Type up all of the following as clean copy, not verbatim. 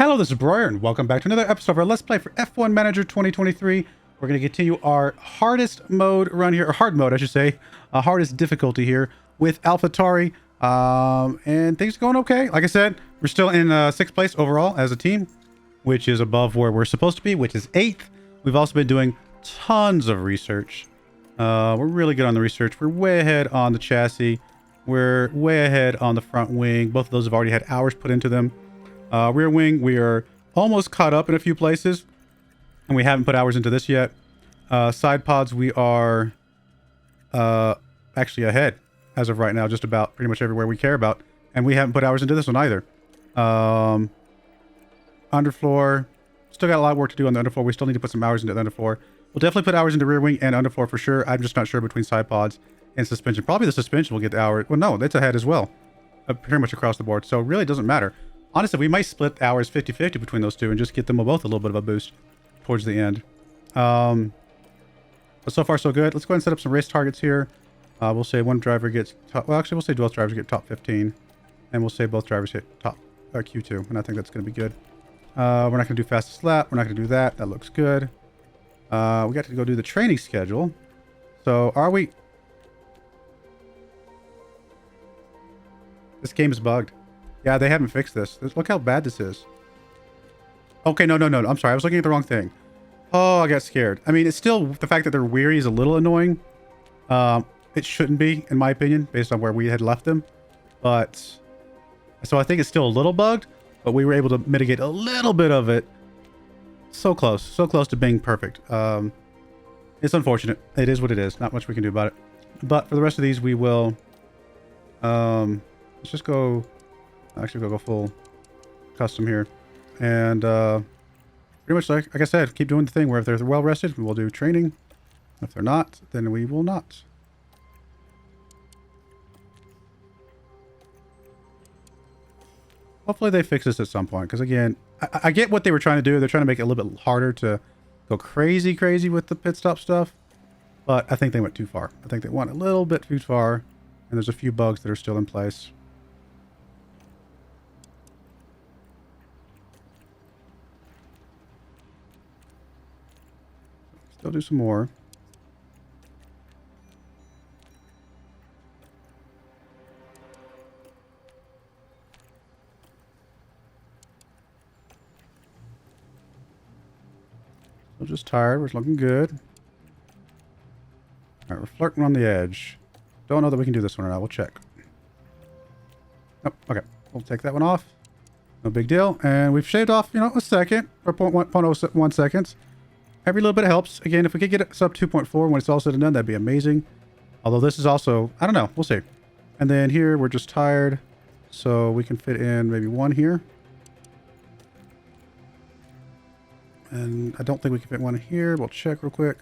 Hello, this is Broyar, and welcome back to another episode of our Let's Play for F1 Manager 2023. We're going to continue our hardest mode run here, or hard mode, I should say, hardest difficulty here with Alfa Tauri, and things are going okay. Like I said, we're still in 6th place overall as a team, which is above where we're supposed to be, which is 8th. We've also been doing tons of research. We're really good on the research. We're way ahead on the chassis. We're way ahead on the front wing. Both of those have already had hours put into them. Rear wing, we are almost caught up in a few places, and we haven't put hours into this yet. Side pods, we are actually ahead as of right now, just about pretty much everywhere we care about, and we haven't put hours into this one either. Underfloor, still got a lot of work to do on the underfloor. We still need to put some hours into the underfloor. We'll definitely put hours into rear wing and underfloor for sure. I'm just not sure between side pods and suspension. Probably the suspension will get the hour. Well, no, that's ahead as well, pretty much across the board, so it really doesn't matter. Honestly, we might split hours 50-50 between those two and just get them both a little bit of a boost towards the end. But so far, so good. Let's go ahead and set up some race targets here. We'll say one driver gets top... Well, actually, we'll say both drivers get top 15. And we'll say both drivers hit top Q2. And I think that's going to be good. We're not going to do fastest lap. We're not going to do that. That looks good. We got to go do the training schedule. So, are we... This game is bugged. Yeah, they haven't fixed this. Look how bad this is. Okay, no. I'm sorry. I was looking at the wrong thing. Oh, I got scared. I mean, it's still... The fact that they're weary is a little annoying. It shouldn't be, in my opinion, based on where we had left them. But... So I think it's still a little bugged, but we were able to mitigate a little bit of it. So close. So close to being perfect. It's unfortunate. It is what it is. Not much we can do about it. But for the rest of these, we will... let's just go... Actually, we'll go full custom here. And pretty much like I said, keep doing the thing where if they're well rested, we'll do training. If they're not, then we will not. Hopefully they fix this at some point. Because again, I get what they were trying to do. They're trying to make it a little bit harder to go crazy with the pit stop stuff. But I think they went too far. I think they went a little bit too far. And there's a few bugs that are still in place. Still do some more. Still just tired. We're looking good. All right, we're flirting on the edge. Don't know that we can do this one or not. We'll check. Oh, okay. We'll take that one off. No big deal. And we've shaved off, a second or 0.01 seconds. Every little bit helps. Again, if we could get it sub 2.4 when it's all said and done, that'd be amazing. Although this is also, I don't know. We'll see. And then here, we're just tired. So we can fit in maybe one here. And I don't think we can fit one here. We'll check real quick.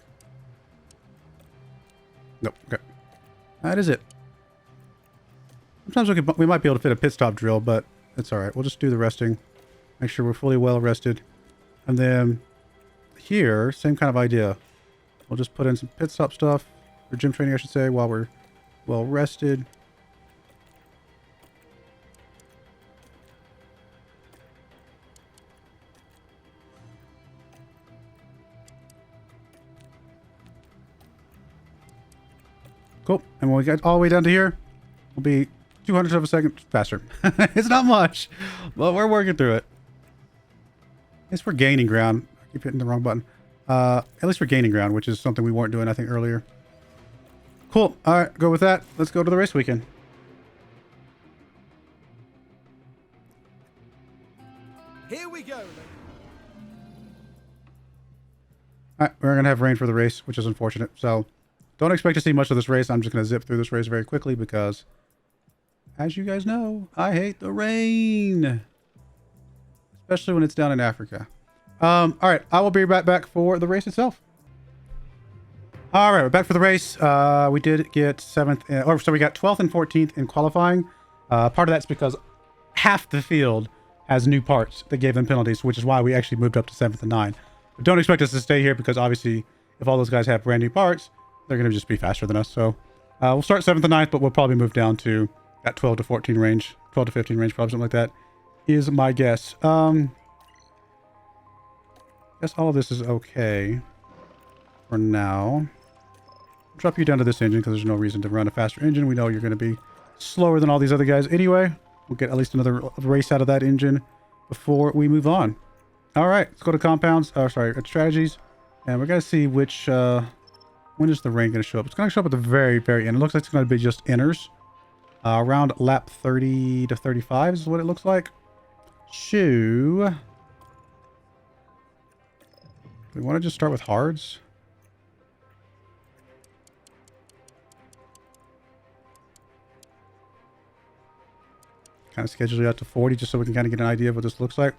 Nope. Okay. That is it. Sometimes we might be able to fit a pit stop drill, but it's all right. We'll just do the resting. Make sure we're fully well rested. And then... Here, same kind of idea. We'll just put in some pit stop stuff, or gym training, I should say, while we're well rested. Cool. And when we get all the way down to here, we'll be 200th of a second faster. It's not much, but we're working through it. At least we're gaining ground. Keep hitting the wrong button. At least we're gaining ground, which is something we weren't doing, I think, earlier. Cool. All right, go with that. Let's go to the race weekend. Here we go. All right, we're going to have rain for the race, which is unfortunate. So don't expect to see much of this race. I'm just going to zip through this race very quickly because, as you guys know, I hate the rain. Especially when it's down in Africa. All right, I will be right back for the race itself. All right, we're back for the race. We did get 7th, so we got 12th and 14th in qualifying. Part of that's because half the field has new parts that gave them penalties, which is why we actually moved up to 7th and 9th. But don't expect us to stay here because obviously, if all those guys have brand new parts, they're going to just be faster than us. So we'll start 7th and 9th, but we'll probably move down to that 12 to 14 range, 12 to 15 range, probably something like that is my guess. Guess all of this is okay for now. Drop you down to this engine because there's no reason to run a faster engine. We know you're going to be slower than all these other guys anyway. We'll get at least another race out of that engine before we move on. All right, let's go to compounds. Oh, sorry, strategies. And we're going to see which... when is the rain going to show up? It's going to show up at the very, very end. It looks like it's going to be just inners. Around lap 30 to 35 is what it looks like. Shoo. We want to just start with hards. Kind of schedule it out to 40 just so we can kind of get an idea of what this looks like.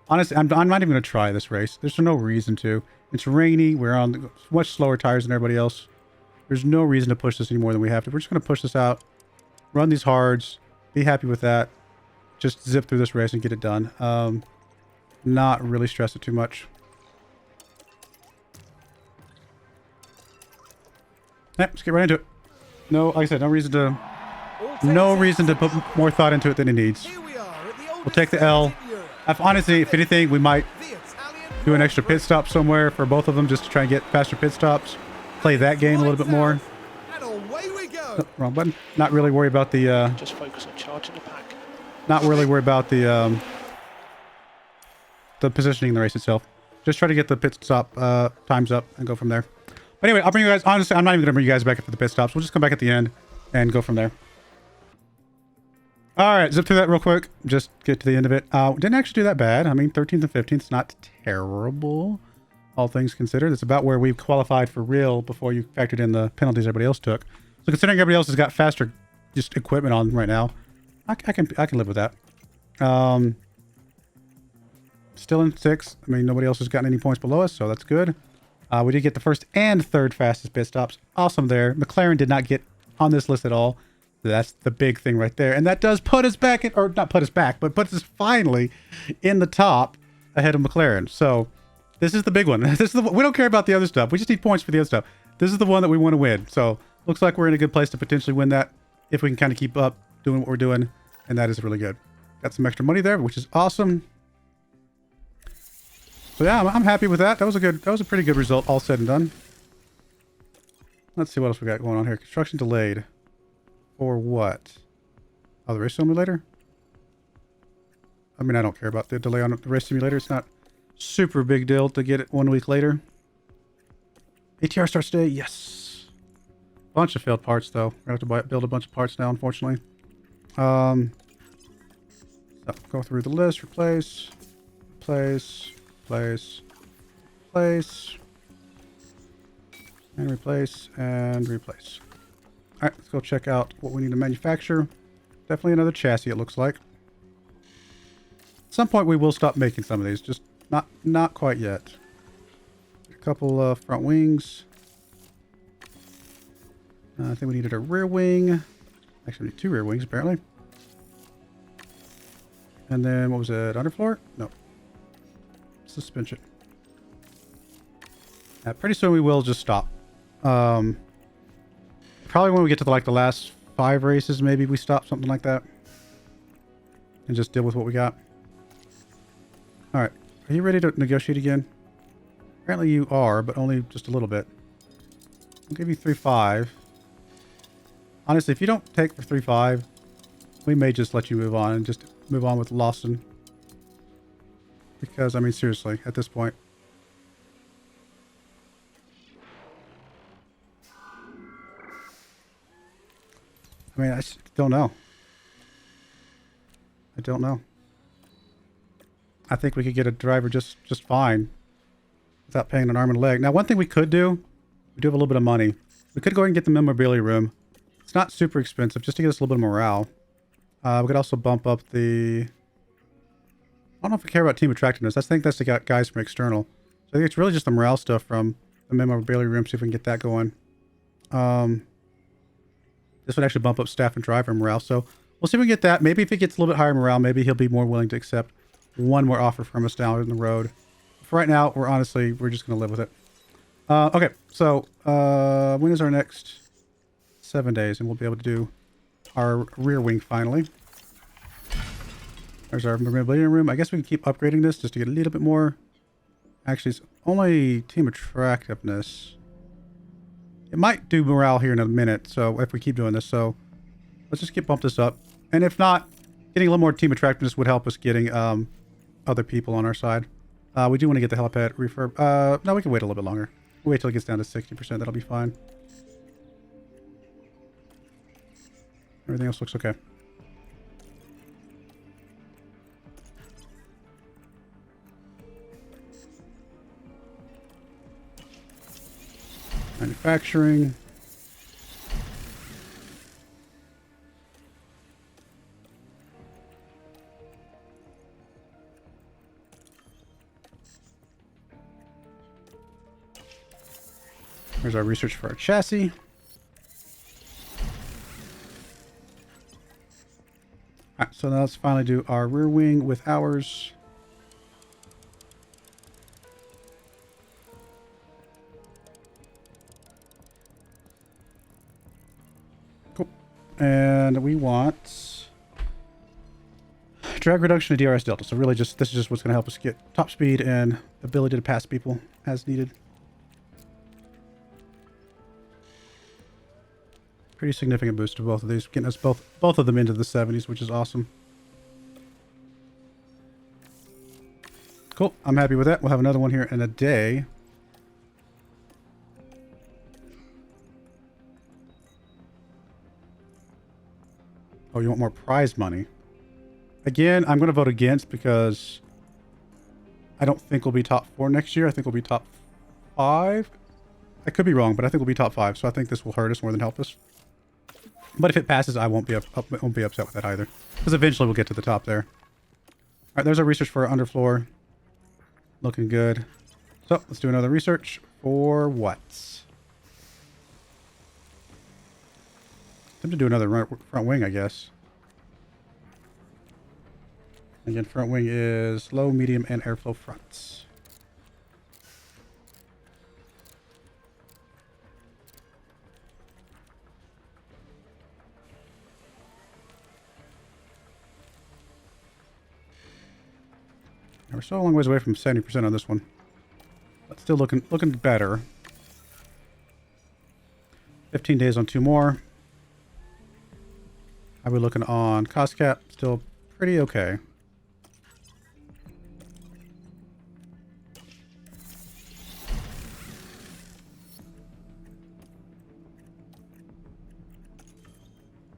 Honestly, I'm not even going to try this race. There's no reason to. It's rainy. We're on much slower tires than everybody else. There's no reason to push this any more than we have to. We're just going to push this out, run these hards, be happy with that. Just zip through this race and get it done. Not really stress it too much. Yep, let's get right into it. No, like I said, no reason to put more thought into it than it needs. We'll take the L. Honestly, if anything, we might do an extra pit stop somewhere for both of them just to try and get faster pit stops. Play that game a little bit more. Oh, wrong button. Not really worry about the... just focus on charging the pack. Not really worry about the positioning in the race itself. Just try to get the pit stop times up and go from there. But anyway, I'll bring you guys... Honestly, I'm not even going to bring you guys back after the pit stops. We'll just come back at the end and go from there. All right, zip through that real quick. Just get to the end of it. Didn't actually do that bad. I mean, 13th and 15th is not terrible, all things considered. It's about where we've qualified for real before you factored in the penalties everybody else took. So considering everybody else has got faster just equipment on right now, I can live with that. Still in 6th. I mean, nobody else has gotten any points below us, so that's good. We did get the first and third fastest pit stops. Awesome there. McLaren did not get on this list at all. That's the big thing right there. And that does put us back, or not put us back, but puts us finally in the top ahead of McLaren. So this is the big one. This is we don't care about the other stuff. We just need points for the other stuff. This is the one that we want to win. So looks like we're in a good place to potentially win that if we can kind of keep up doing what we're doing. And that is really good. Got some extra money there, which is awesome. So yeah, I'm happy with that. That was a pretty good result, all said and done. Let's see what else we got going on here. Construction delayed. For what? Oh, the race simulator? I mean, I don't care about the delay on the race simulator. It's not super big deal to get it 1 week later. ATR starts today. Yes. Bunch of failed parts, though. We're going to have to build a bunch of parts now, unfortunately. So go through the list. Replace. Replace. Replace. Replace. And replace. And replace. All right, let's go check out what we need to manufacture. Definitely another chassis, it looks like. At some point, we will stop making some of these. Just not quite yet. A couple front wings. I think we needed a rear wing. Actually, we need 2 rear wings, apparently. And then, what was it? Underfloor? No. Suspension. Pretty soon, we will just stop. Probably when we get to the last 5 races, maybe we stop, something like that. And just deal with what we got. Alright. Are you ready to negotiate again? Apparently you are, but only just a little bit. I'll give you 3.5. Honestly, if you don't take for 3.5, we may just let you move on and just move on with Lawson. Because, I mean, seriously, at this point. I mean, I just don't know. I don't know. I think we could get a driver just fine without paying an arm and a leg. Now, one thing we could do, we do have a little bit of money. We could go ahead and get the memorabilia room. It's not super expensive, just to get us a little bit of morale. We could also bump up the... I don't know if we care about team attractiveness. I think that's the guys from external. So I think it's really just the morale stuff from the memorabilia room. See if we can get that going. This would actually bump up staff and driver morale. So we'll see if we can get that. Maybe if it gets a little bit higher morale, maybe he'll be more willing to accept one more offer from us down the road. For right now, we're just going to live with it. Okay, so when is our next 7 days? And we'll be able to do our rear wing finally. There's our memorabilia room. I guess we can keep upgrading this just to get a little bit more Actually, it's only team attractiveness. It might do morale here in a minute, so if we keep doing this, so let's just bump this up. And if not, getting a little more team attractiveness would help us getting other people on our side. We do want to get the helipad refurb. No, we can wait a little bit longer. We'll wait till it gets down to 60%. That'll be fine. Everything else looks okay. Manufacturing. Here's our research for our chassis. Alright, so now let's finally do our rear wing with ours. Cool. And we want drag reduction to DRS delta. So really this is just what's going to help us get top speed and ability to pass people as needed. Pretty significant boost to both of these, getting us both of them into the 70s, which is awesome. Cool. I'm happy with that. We'll have another one here in a day. Oh, you want more prize money? Again, I'm going to vote against because I don't think we'll be top 4 next year. I think we'll be top 5. I could be wrong, but I think we'll be top 5. So I think this will hurt us more than help us. But if it passes, I won't be upset with that either. Because eventually we'll get to the top there. Alright, there's our research for our underfloor. Looking good. So, let's do another research. For what? Time to do another front wing, I guess. Again, front wing is low, medium, and airflow fronts. We're still a long ways away from 70% on this one. But still looking better. 15 days on 2 more. How are we looking on cost cap? Still pretty okay.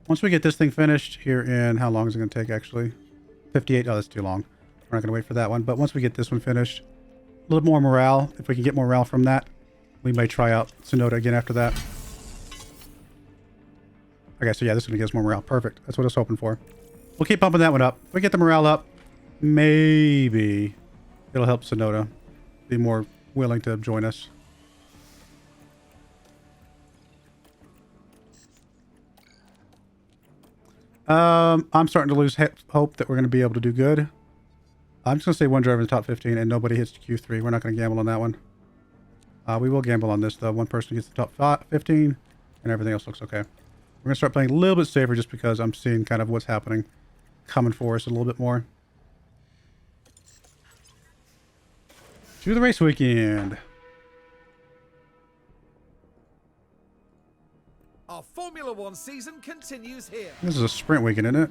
Once we get this thing finished here in, how long is it going to take actually? 58. Oh, that's too long. We're not going to wait for that one. But once we get this one finished, a little more morale. If we can get more morale from that, we may try out Sonoda again after that. Okay, so yeah, this is going to give us more morale. Perfect. That's what I was hoping for. We'll keep bumping that one up. If we get the morale up, maybe it'll help Sonoda be more willing to join us. I'm starting to lose hope that we're going to be able to do good. I'm just going to say one driver in the top 15 and nobody hits Q3. We're not going to gamble on that one. We will gamble on this, though. One person gets the top 15 and everything else looks okay. We're going to start playing a little bit safer just because I'm seeing kind of what's happening coming for us a little bit more. To the race weekend. Our Formula One season continues here. This is a sprint weekend, isn't it?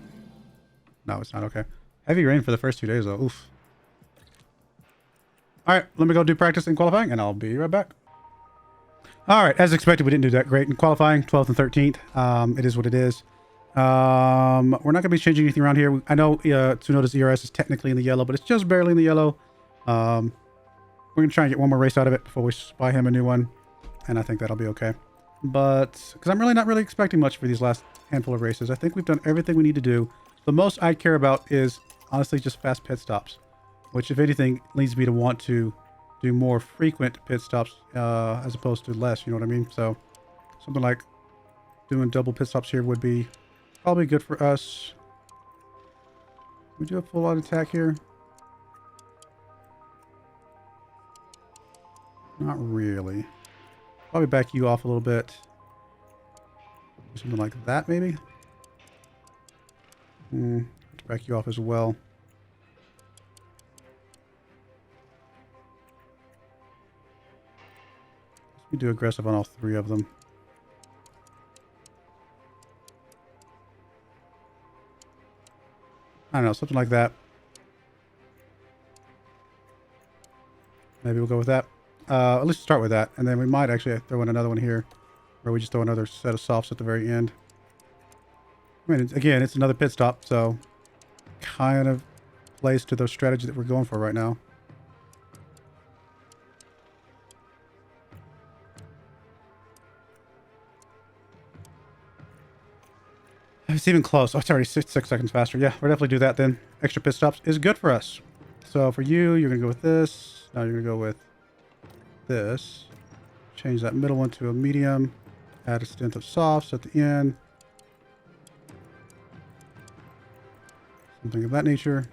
No, it's not. Okay. Heavy rain for the first 2 days, though. Oof. All right, let me go do practice and qualifying, and I'll be right back. All right, as expected, we didn't do that great in qualifying, 12th and 13th. It is what it is. We're not going to be changing anything around here. I know Tsunoda's ERS is technically in the yellow, but it's just barely in the yellow. We're going to try and get one more race out of it before we buy him a new one, and I think that'll be okay. But, because I'm really not really expecting much for these last handful of races. I think we've done everything we need to do. The most I care about is, honestly, just fast pit stops. Which, if anything, leads me to want to do more frequent pit stops as opposed to less, you know what I mean? So, something like doing double pit stops here would be probably good for us. We do a full-on attack here. Not really. Probably back you off a little bit. Something like that, maybe? Back you off as well. You do aggressive on all 3 of them. I don't know, something like that. Maybe we'll go with that. At least start with that. And then we might actually throw in another one here. Where we just throw another set of softs at the very end. I mean, again, it's another pit stop, so kind of plays to the strategy that we're going for right now. It's even close. Oh, it's already 6 seconds faster. Yeah, we'll definitely do that then. Extra pit stops is good for us. So for you, you're going to go with this. Now you're going to go with this. Change that middle one to a medium. Add a stint of softs at the end. Something of that nature.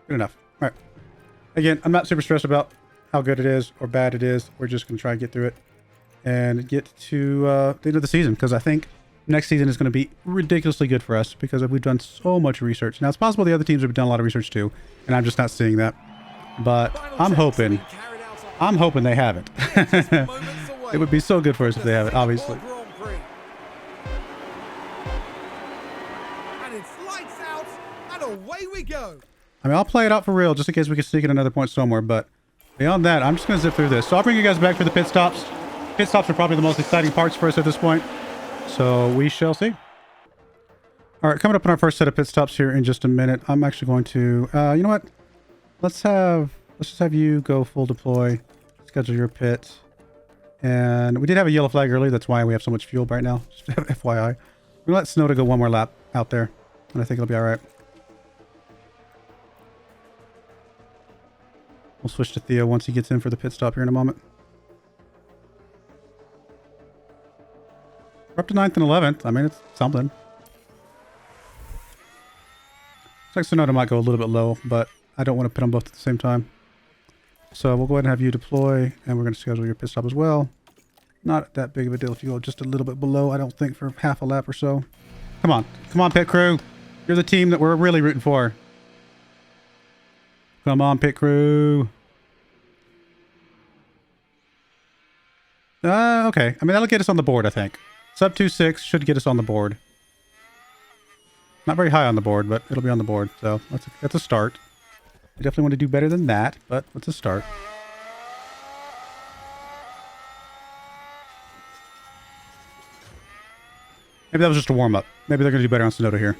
Good enough. All right. Again, I'm not super stressed about how good it is or bad it is. We're just going to try and get through it and get to the end of the season, because I think next season is going to be ridiculously good for us because we've done so much research. Now, it's possible the other teams have done a lot of research too, and I'm just not seeing that. But I'm hoping they haven't. It would be so good for us if they have it, obviously. And it's lights out, and away we go. I mean, I'll play it out for real just in case we can sneak in another point somewhere, but beyond that, I'm just going to zip through this. So I'll bring you guys back for the pit stops. Pit stops are probably the most exciting parts for us at this point. So we shall see. All right, coming up on our first set of pit stops here in just a minute. I'm actually going to, you know what? Let's just have you go full deploy, schedule your pit. And we did have a yellow flag earlier. That's why we have so much fuel right now. Just FYI. We'll let Snowda go one more lap out there, and I think it'll be all right. We'll switch to Theo once he gets in for the pit stop here in a moment. We're up to 9th and 11th. I mean, it's something. Looks like Sonoda might go a little bit low, but I don't want to pit them both at the same time. So we'll go ahead and have you deploy, and we're going to schedule your pit stop as well. Not that big of a deal if you go just a little bit below, I don't think, for half a lap or so. Come on. Come on, pit crew. You're the team that we're really rooting for. Come on, pit crew. Okay. I mean, that'll get us on the board, I think. Sub 2.6 should get us on the board. Not very high on the board, but it'll be on the board. So that's a start. We definitely want to do better than that, but it's a start. Maybe that was just a warm-up. Maybe they're going to do better on Sonoda here.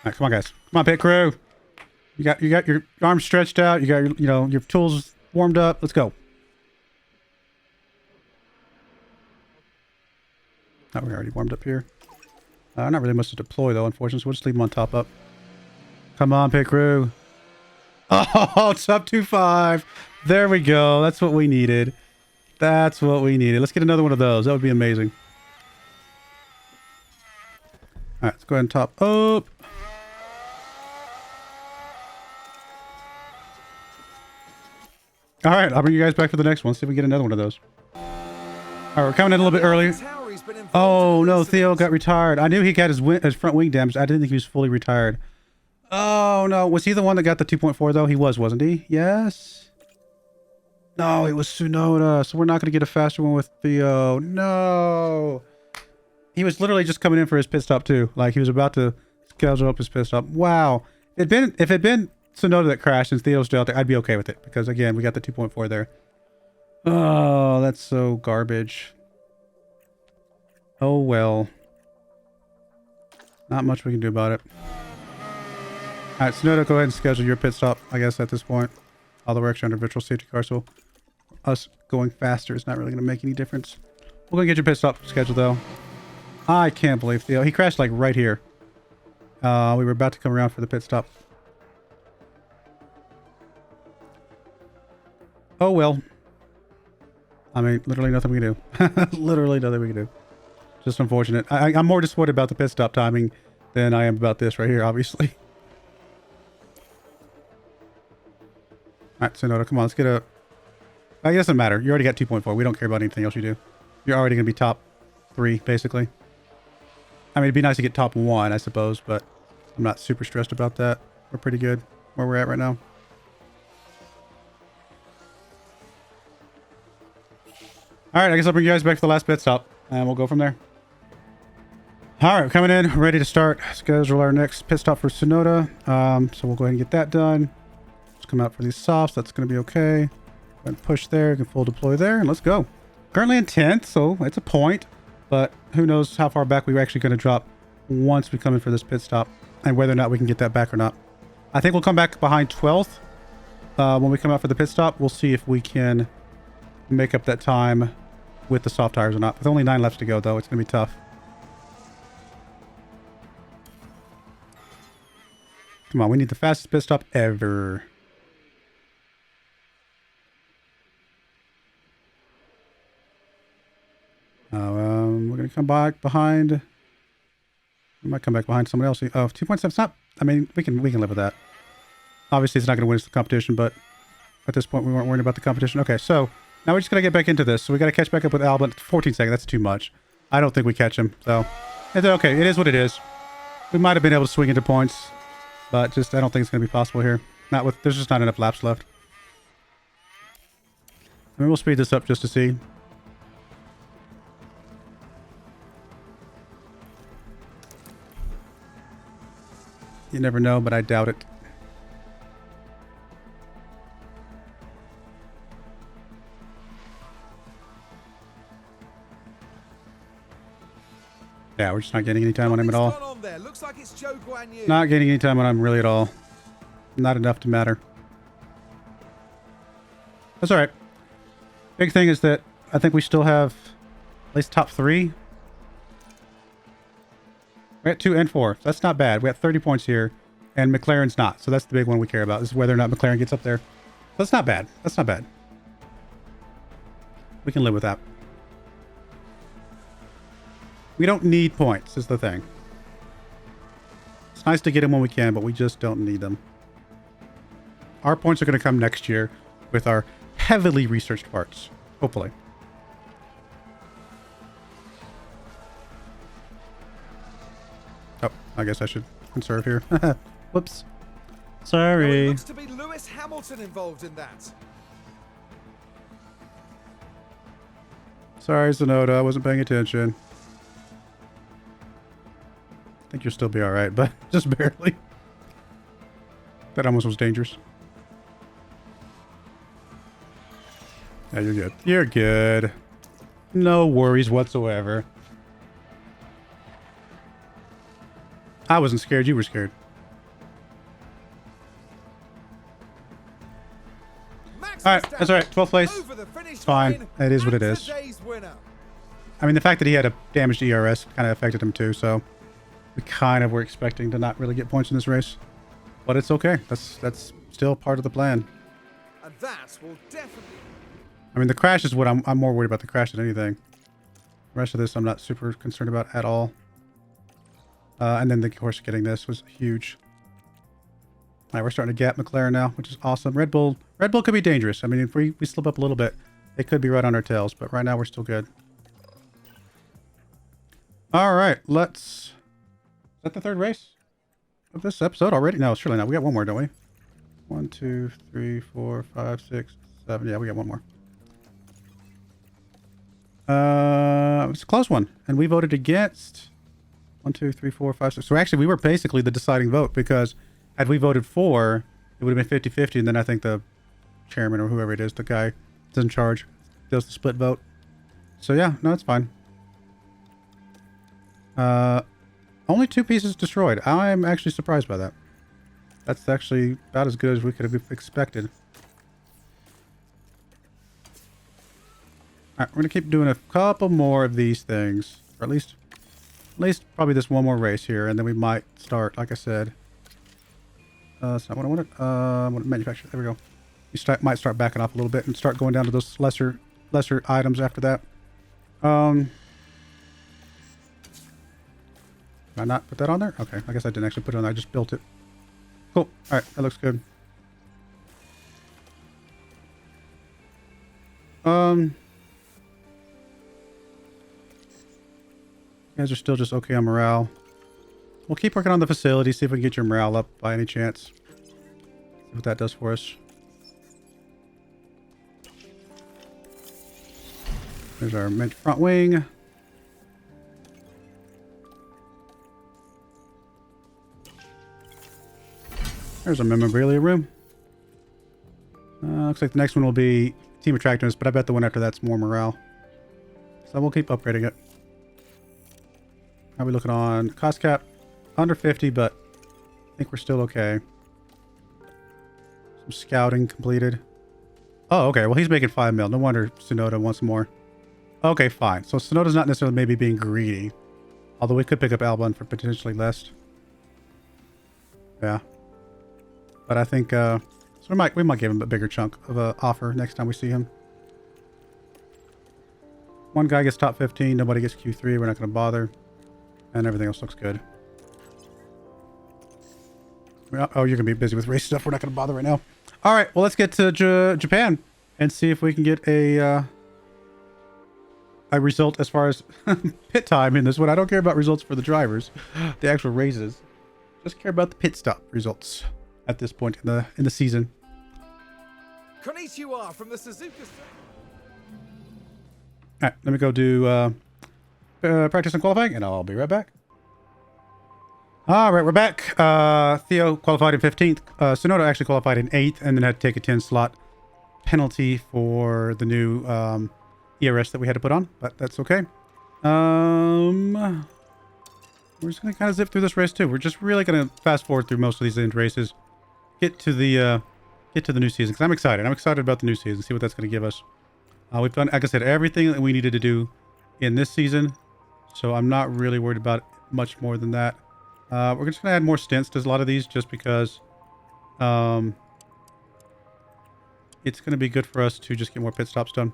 All right, come on, guys. Come on, pit crew. You got your arms stretched out. You got your tools warmed up. Let's go. Oh, we're already warmed up here. Not really much to deploy though, unfortunately. So we'll just leave them on top up. Come on, pit crew. Oh, it's up 2.5. There we go. That's what we needed. That's what we needed. Let's get another one of those. That would be amazing. All right, let's go ahead and top up. All right, I'll bring you guys back for the next one. See if we get another one of those. All right, we're coming in a little bit early. Oh, no, Theo got retired. I knew he got his front wing damaged. I didn't think he was fully retired. Oh, no. Was he the one that got the 2.4, though? He was, wasn't he? Yes? No, it was Tsunoda. So we're not going to get a faster one with Theo. No. He was literally just coming in for his pit stop, too. Like, he was about to schedule up his pit stop. Wow. If it had been Tsunoda that crashed and Theo's still out there, I'd be okay with it. Because, again, we got the 2.4 there. Oh, that's so garbage. Oh, well. Not much we can do about it. All right, Tsunoda, go ahead and schedule your pit stop, I guess, at this point. Although we're actually under virtual safety car, so us going faster is not really going to make any difference. We're going to get your pit stop scheduled, though. I can't believe Theo. He crashed, like, right here. We were about to come around for the pit stop. Oh, well. I mean, literally nothing we can do. Literally nothing we can do. Just unfortunate. I'm more disappointed about the pit stop timing than I am about this right here, obviously. All right, Sonoda, come on, let's get a... It doesn't matter. You already got 2.4. We don't care about anything else you do. You're already going to be top 3, basically. I mean, it'd be nice to get top 1, I suppose, but I'm not super stressed about that. We're pretty good where we're at right now. All right, I guess I'll bring you guys back for the last pit stop, and we'll go from there. All right, we're coming in, ready to start. Schedule our next pit stop for Sonoda. So we'll go ahead and get that done. Just come out for these softs. That's going to be okay. Go ahead and push there. You can full deploy there, and let's go. Currently in 10th, so it's a point. But who knows how far back we were actually going to drop once we come in for this pit stop, and whether or not we can get that back or not. I think we'll come back behind 12th when we come out for the pit stop. We'll see if we can make up that time with the soft tires or not. With only 9 laps to go, though, it's going to be tough. Come on, we need the fastest pit stop ever. We're going to come back behind. We might come back behind someone else. Oh, 2.7 stop. I mean, we can live with that. Obviously, it's not going to win us the competition, but at this point, we weren't worried about the competition. Okay, so now we're just going to get back into this. So we got to catch back up with Albin. 14 seconds. That's too much. I don't think we catch him. So it's okay. It is what it is. We might have been able to swing into points, but just I don't think it's going to be possible here. Not with. There's just not enough laps left. I mean, we'll speed this up just to see. You never know, but I doubt it. Yeah, we're just not getting any time on him at all. Not getting any time on him really at all. Not enough to matter. That's all right. Big thing is that I think we still have at least top 3. We're at 2 and 4. So that's not bad. We have 30 points here, and McLaren's not. So that's the big one we care about, is whether or not McLaren gets up there. That's not bad. That's not bad. We can live with that. We don't need points, is the thing. It's nice to get them when we can, but we just don't need them. Our points are going to come next year with our heavily researched parts. Hopefully. Oh, I guess I should conserve here. Whoops. Sorry. There looks to be Lewis Hamilton involved in that. Sorry, Sonoda. I wasn't paying attention. I think you'll still be alright, but just barely. That almost was dangerous. Yeah, you're good. You're good. No worries whatsoever. I wasn't scared. You were scared. Alright, that's alright. 12th place. It's fine. It is what it is. I mean, the fact that he had a damaged ERS kind of affected him too, so we kind of were expecting to not really get points in this race. But it's okay. That's still part of the plan. And that will definitely... I mean, the crash is what I'm more worried about the crash than anything. The rest of this I'm not super concerned about at all. And then, of course, getting this was huge. All right, we're starting to gap McLaren now, which is awesome. Red Bull could be dangerous. I mean, if we slip up a little bit, it could be right on our tails. But right now, we're still good. All right, let's... Is that the third race of this episode already? No, surely not. We got one more, don't we? 1, 2, 3, 4, 5, 6, 7. Yeah, we got one more. It was a close one. And we voted against... 1, 2, 3, 4, 5, 6. So actually, we were basically the deciding vote, because had we voted for, it would have been 50-50, and then I think the chairman or whoever it is, the guy that's in charge, does the split vote. So yeah, no, it's fine. Only 2 pieces destroyed. I'm actually surprised by that. That's actually about as good as we could have expected. Alright, we're going to keep doing a couple more of these things. Or at least probably this one more race here, and then we might start, like I said. That's not what I wanted. I want to manufacture. There we go. We might start backing off a little bit and start going down to those lesser items after that. Did I not put that on there? Okay, I guess I didn't actually put it on there. I just built it. Cool. Alright, that looks good. You guys are still just okay on morale. We'll keep working on the facility, see if we can get your morale up by any chance. See what that does for us. There's our front wing. There's our memorabilia room. Looks like the next one will be team attractiveness, but I bet the one after that's more morale. So we'll keep upgrading it. How are we looking on cost cap? Under 50, but I think we're still okay. Some scouting completed. Oh, okay. Well, he's making 5 mil. No wonder Sonoda wants more. Okay, fine. So Sonoda's not necessarily maybe being greedy. Although we could pick up Albon for potentially less. Yeah. But I think so we might give him a bigger chunk of a offer next time we see him. One guy gets top 15, nobody gets Q3, we're not going to bother. And everything else looks good. Oh, you're going to be busy with race stuff. We're not going to bother right now. All right, well, let's get to Japan and see if we can get a result as far as pit time in this one. I don't care about results for the drivers, the actual races. Just care about the pit stop results at this point in the season. Konnichiwa from the Suzuka. All right, let me go do practice and qualifying, and I'll be right back. All right, we're back. Theo qualified in 15th. Sonoda actually qualified in 8th, and then had to take a 10-slot penalty for the new ERS that we had to put on, but that's okay. We're just gonna kind of zip through this race too. We're just really gonna fast forward through most of these end races, get to the new season because I'm excited. I'm excited about the new season. See what that's gonna give us. We've done, like I said, everything that we needed to do in this season, so I'm not really worried about much more than that. We're just gonna add more stints to a lot of these just because it's gonna be good for us to just get more pit stops done.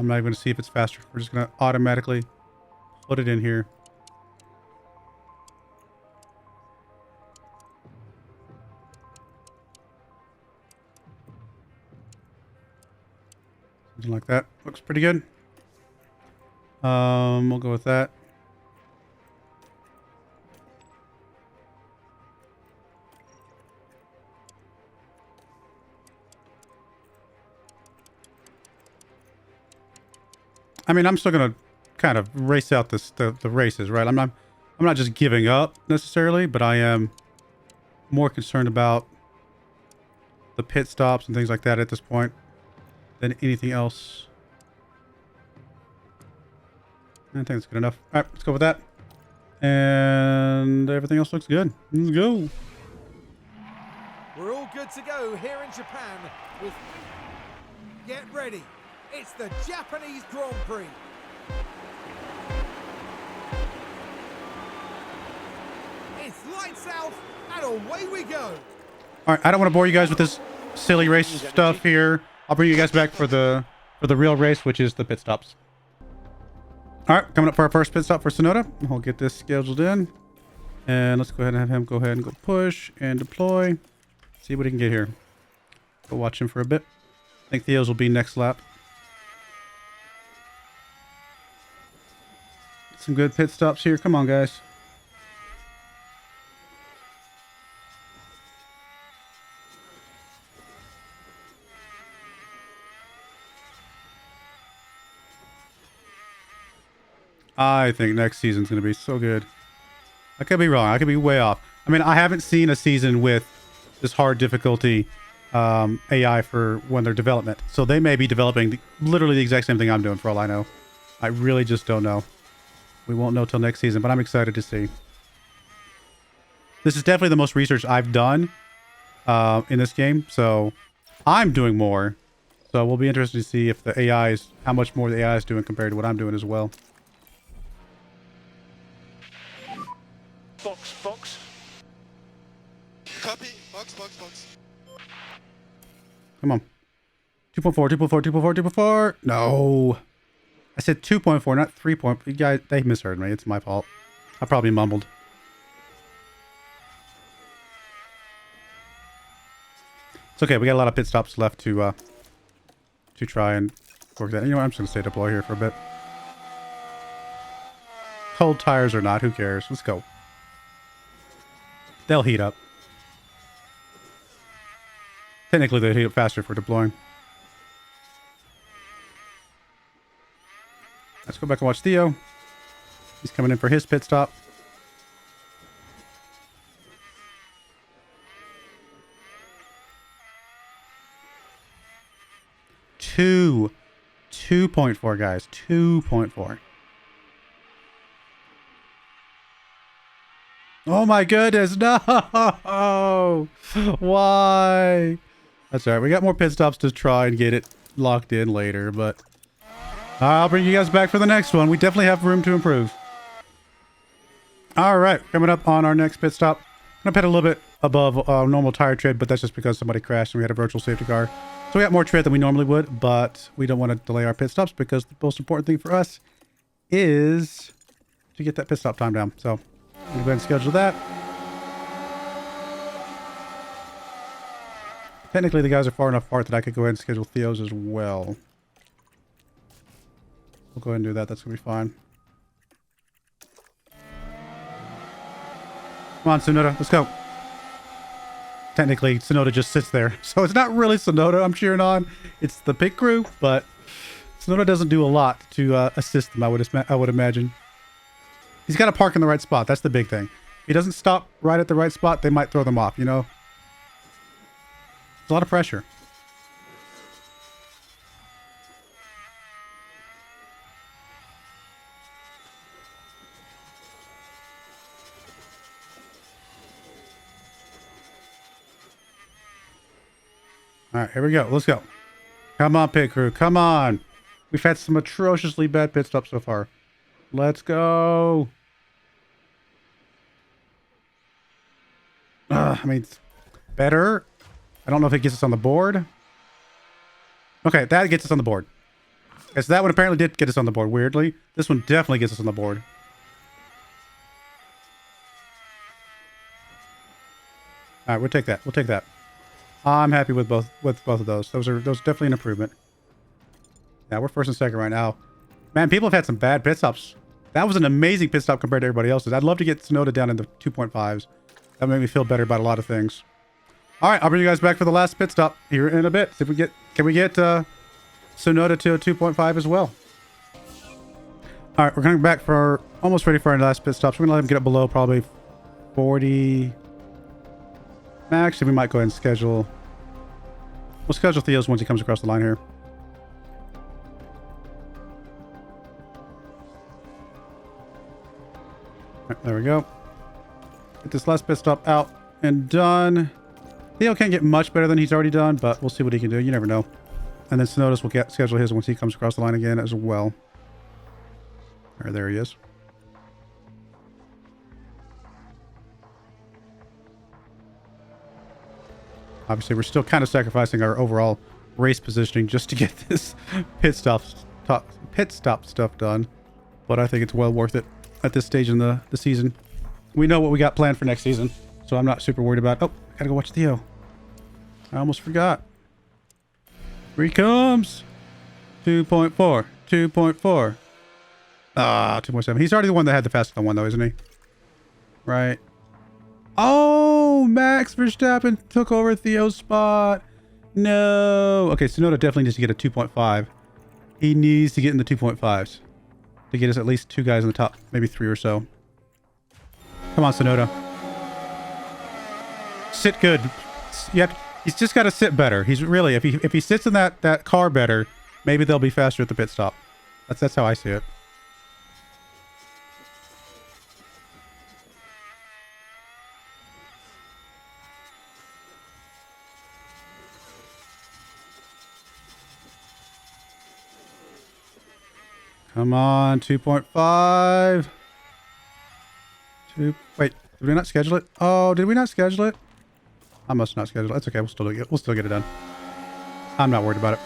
I'm not even going to see if it's faster. We're just going to automatically put it in here. Something like that. Looks pretty good. We'll go with that. I mean, I'm still gonna kind of race out the races, right? I'm not just giving up necessarily, but I am more concerned about the pit stops and things like that at this point than anything else. I think that's good enough. All right, let's go with that. And everything else looks good. Let's go. We're all good to go here in Japan with... Get ready. It's the Japanese Grand Prix. It's lights out and away we go. All right, I don't want to bore you guys with this silly race stuff here. I'll bring you guys back for the real race, which is the pit stops. All right, coming up for our first pit stop for Sonoda. We'll get this scheduled in. And let's go ahead and have him go ahead and go push and deploy. See what he can get here. Go watch him for a bit. I think Theo's will be next lap. Some good pit stops here. Come on, guys. I think next season's going to be so good. I could be wrong. I could be way off. I mean, I haven't seen a season with this hard difficulty AI for when they're development. So they may be developing literally the exact same thing I'm doing for all I know. I really just don't know. We won't know till next season, but I'm excited to see. This is definitely the most research I've done in this game. So I'm doing more. So we'll be interested to see if the AI is, how much more the AI is doing compared to what I'm doing as well. Box. Copy. Box. Come on. 2.4. No. I said 2.4, not 3. You guys, they misheard me. It's my fault. I probably mumbled. It's okay. We got a lot of pit stops left to try and work that. You know what? I'm just going to stay deploy here for a bit. Cold tires or not, who cares? Let's go. They'll heat up. Technically, they heat up faster for deploying. Let's go back and watch Theo. He's coming in for his pit stop. Two. 2.4, guys. 2.4. Oh my goodness, no! Why? That's all right. We got more pit stops to try and get it locked in later, but I'll bring you guys back for the next one. We definitely have room to improve. All right, coming up on our next pit stop. I'm gonna pit a little bit above normal tire tread, but that's just because somebody crashed and we had a virtual safety car. So we got more tread than we normally would, but we don't want to delay our pit stops because the most important thing for us is to get that pit stop time down. So I'm gonna go ahead and schedule that. Technically, the guys are far enough apart that I could go ahead and schedule Theo's as well. We'll go ahead and do that. That's gonna be fine. Come on, Tsunoda. Let's go. Technically, Tsunoda just sits there. So it's not really Tsunoda I'm cheering on. It's the pit crew, but Tsunoda doesn't do a lot to assist them, I would imagine. He's got to park in the right spot. That's the big thing. If he doesn't stop right at the right spot, they might throw them off, you know? It's a lot of pressure. All right, here we go. Let's go. Come on, pit crew. Come on. We've had some atrociously bad pit stops so far. Let's go. I mean, it's better. I don't know if it gets us on the board. Okay, that gets us on the board. Okay, so that one apparently did get us on the board, weirdly. This one definitely gets us on the board. All right, we'll take that. We'll take that. I'm happy with both of those. Those are definitely an improvement. Yeah, we're first and second right now. Man, people have had some bad pit stops. That was an amazing pit stop compared to everybody else's. I'd love to get Tsunoda down into 2.5s. That would make me feel better about a lot of things. All right, I'll bring you guys back for the last pit stop here in a bit. See if we can we get Tsunoda to a 2.5 as well. All right, we're coming back for almost ready for our last pit stops. We're gonna let him get up below probably 40 max. And we might go ahead and schedule. We'll schedule Theo's once he comes across the line here. All right, there we go. Get this last pit stop out and done. Theo can't get much better than he's already done, but we'll see what he can do. You never know. And then Tsunoda's will schedule his once he comes across the line again as well. All right, there he is. Obviously, we're still kind of sacrificing our overall race positioning just to get this pit stop stuff done. But I think it's well worth it at this stage in the season. We know what we got planned for next season, so I'm not super worried about it. Oh, gotta go watch Theo. I almost forgot. Here he comes. 2.4. 2.4. Ah, 2.7. He's already the one that had the fastest one, though, isn't he? Right. Oh, Max Verstappen took over Theo's spot. No. Okay, Tsunoda definitely needs to get a 2.5. He needs to get in the 2.5s to get us at least two guys in the top, maybe three or so. Come on, Tsunoda. Sit good. He's just got to sit better. He's really, if he sits in that car better, maybe they'll be faster at the pit stop. That's how I see it. Come on, 2.5. Wait, did we not schedule it? Oh, did we not schedule it? I must not schedule it. That's okay. We'll still get it done. I'm not worried about it.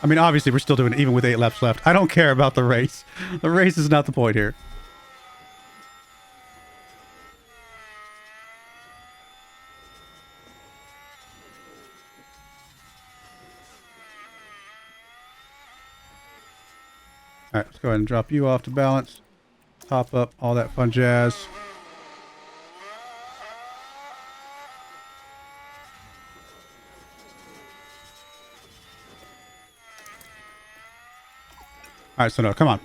I mean, obviously, we're still doing it even with 8 laps left. I don't care about the race. The race is not the point here. go ahead and drop you off to balance. Top up, all that fun jazz. All right, so no, come on.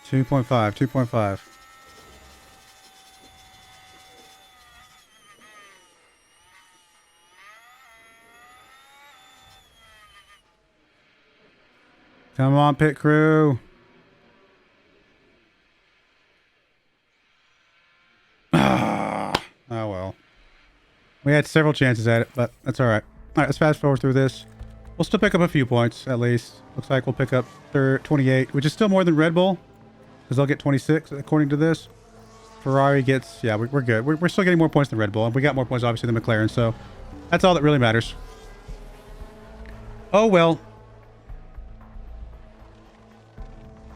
2.5, 2.5. Come on, pit crew. Ah, oh well. We had several chances at it, but that's all right. All right, let's fast forward through this. We'll still pick up a few points, at least. Looks like we'll pick up 28, which is still more than Red Bull, because they'll get 26, according to this. Ferrari gets... Yeah, we're good. We're still getting more points than Red Bull, and we got more points, obviously, than McLaren, so that's all that really matters. Oh, well.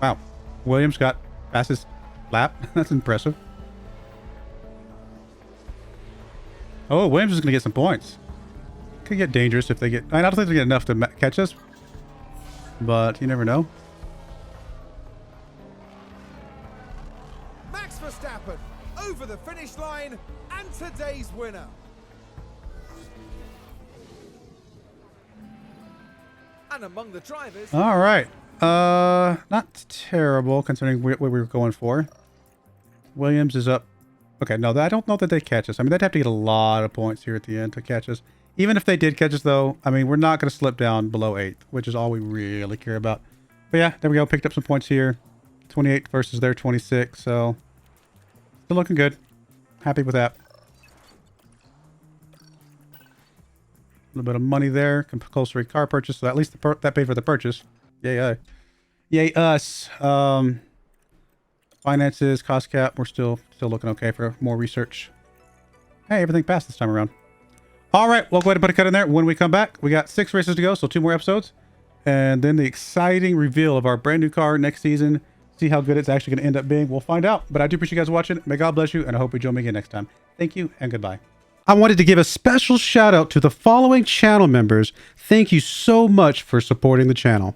Wow. Williams got fastest lap. That's impressive. Oh, Williams is going to get some points. Could get dangerous if they get... I don't think they get enough to catch us. But you never know. Max Verstappen over the finish line and today's winner. And among the drivers... All right. Not terrible considering what we were going for. Williams is up. Okay, no, I don't know that they catch us. I mean, they'd have to get a lot of points here at the end to catch us. Even if they did catch us, though, I mean, we're not going to slip down below 8th, which is all we really care about. But yeah, there we go. Picked up some points here. 28 versus their 26, so still looking good. Happy with that. A little bit of money there. Compulsory car purchase, so at least that paid for the purchase. Yay, yay us. Finances, cost cap, we're still looking okay for more research. Hey, everything passed this time around. All right, we'll go ahead and put a cut in there. When we come back, we got 6 races to go, so 2 more episodes. And then the exciting reveal of our brand new car next season. See how good it's actually going to end up being. We'll find out. But I do appreciate you guys watching. May God bless you, and I hope you join me again next time. Thank you, and goodbye. I wanted to give a special shout out to the following channel members. Thank you so much for supporting the channel.